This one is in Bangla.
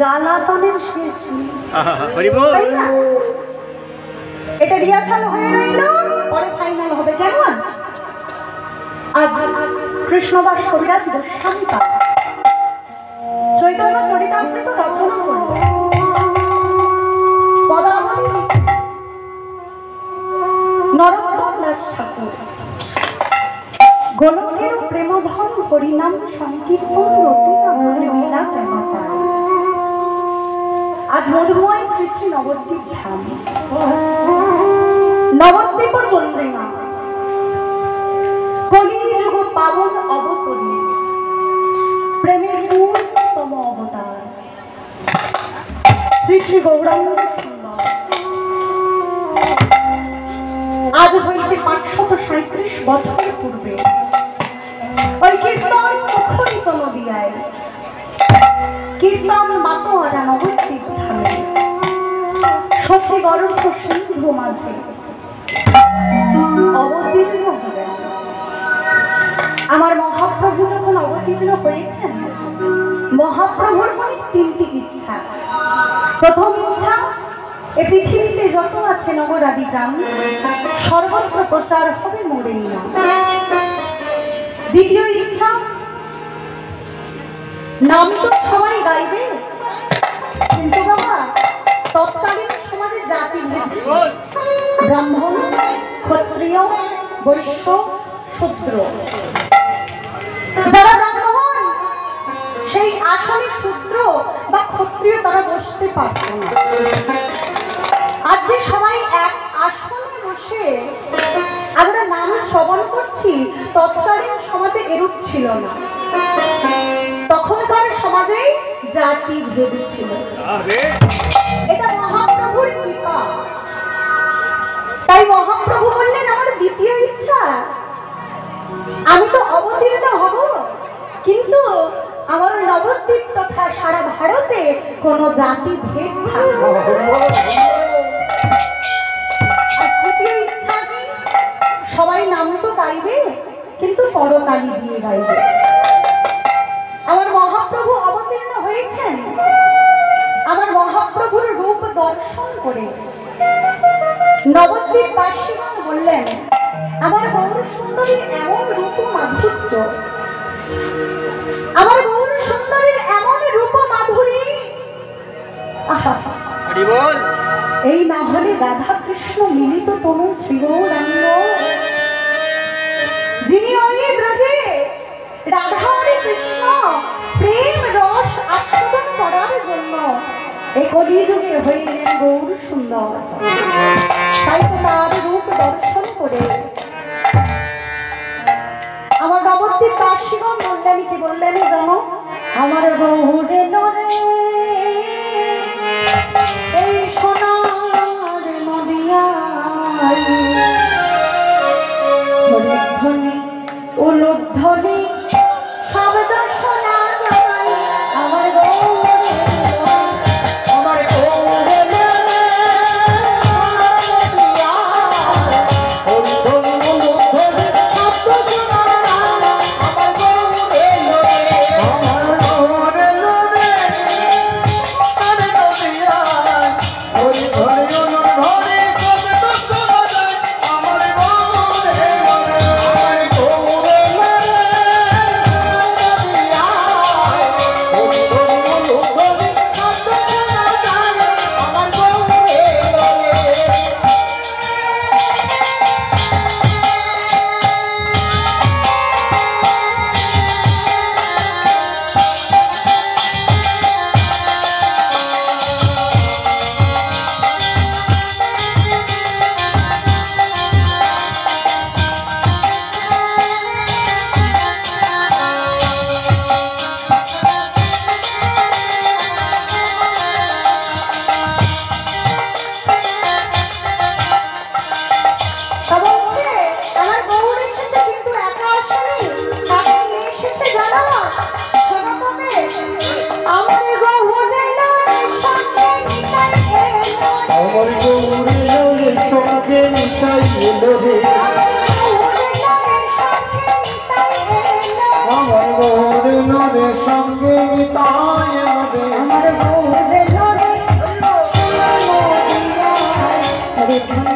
জ্বালাতনের শেষ তাই না? এটা রিহার্সাল হয়ে রইল, পরে ফাইনাল হবে। কেমন? আজ কৃষ্ণদাস কবিরাজ গোস্বামী চৈতন্য চরিতামৃত রচনা করলেন। পদাবলী নরোত্তম দাস ঠাকুর গোলকের প্রেমধন হরিনাম সংকীর্তন রতিনা জলে মেলা কেমাতায়। আজ মধুময় শ্রী শ্রী নবদ্বীপ ধাম, নবদ্বীপ চন্দ্রিমা কলিযুগ পাবন অবতরী প্রেমের পূর্ণতম অবতার শ্রী শ্রী গৌরাঙ্গ সুন্দর। আজ হইতে 537 বছর পূর্বে ওই কীর্তন মুখরিত নদিয়ায় কীর্তন মাতোয়ারা নবদ্বীপ ধামে সচি গর্ভ সিন্ধু মাঝে অবতীর্ণ হলেন। আমার মহাপ্রভু যখন অবতীর্ণ হয়েছেন, মহাপ্রভুর মনে 3টি ইচ্ছা। প্রথম ইচ্ছা, এ পৃথিবীতে যত আছে নগরাদি গ্রাম সর্বত্র প্রচার হবে মোরের নাম। দ্বিতীয় ইচ্ছা, নাম তো সবাই গাইবে, কিন্তু বাবা তৎকালীন সমাজে জাতি ব্রাহ্মণ, ক্ষত্রিয়, বৈশ্য, শূদ্র। যারা ব্রাহ্মণ সেই আসলে শূদ্র বা ক্ষত্রিয় তারা বসতে পারত না। আজ যে সবাই এক আসনে বসে আমরা নাম শ্রবণ করছি, তৎকালীন সমাজে এরূপ ছিল না। তখনকার সমাজে জাতি ভেদ ছিল। এটা মহাপ্রভুর কৃপা। তাই মহাপ্রভু বললেন, আমার দ্বিতীয় ইচ্ছা, আমি তো অবতীর্ণ হব, কিন্তু আমার নবদ্বীপ তথা সারা ভারতে কোনো জাতি ভেদ থাকবে। আর তৃতীয় ইচ্ছা কি? সবাই নাম তো গাইবে, কিন্তু করতালি দিয়ে গাইবে। আমার মহাপ্রভু অবতীর্ণ হয়েছেন, আমার মহাপ্রভুর রূপ দর্শন করে নবদ্বীপবাসীগণ বললেন, আমার গৌর সুন্দরীর এমন রূপ মাধুর্য, আমার গৌর সুন্দরীর এমন রূপ মাধুরী, এই না হলে রাধা কৃষ্ণ মিলিত তনু শ্রীগৌরাঙ্গ, যিনি ওই ব্রজে রাধা আর কৃষ্ণ প্রেম রস আস্বাদন করার জন্য এই কলিযুগে হইলেন গৌর সুন্দর। তাই তো তার রূপ দর্শন করে আমার নবদ্বীপবাসীগণ বললেন, কি বললেন জানো? আমার গৌরে নরে এই সোনার নদিয়ায় হরিধ্বনি উলুধ্বনি শব্দ শোনা যায়। আমার গৌরে আমার গৌরে সঙ্গে ধন্য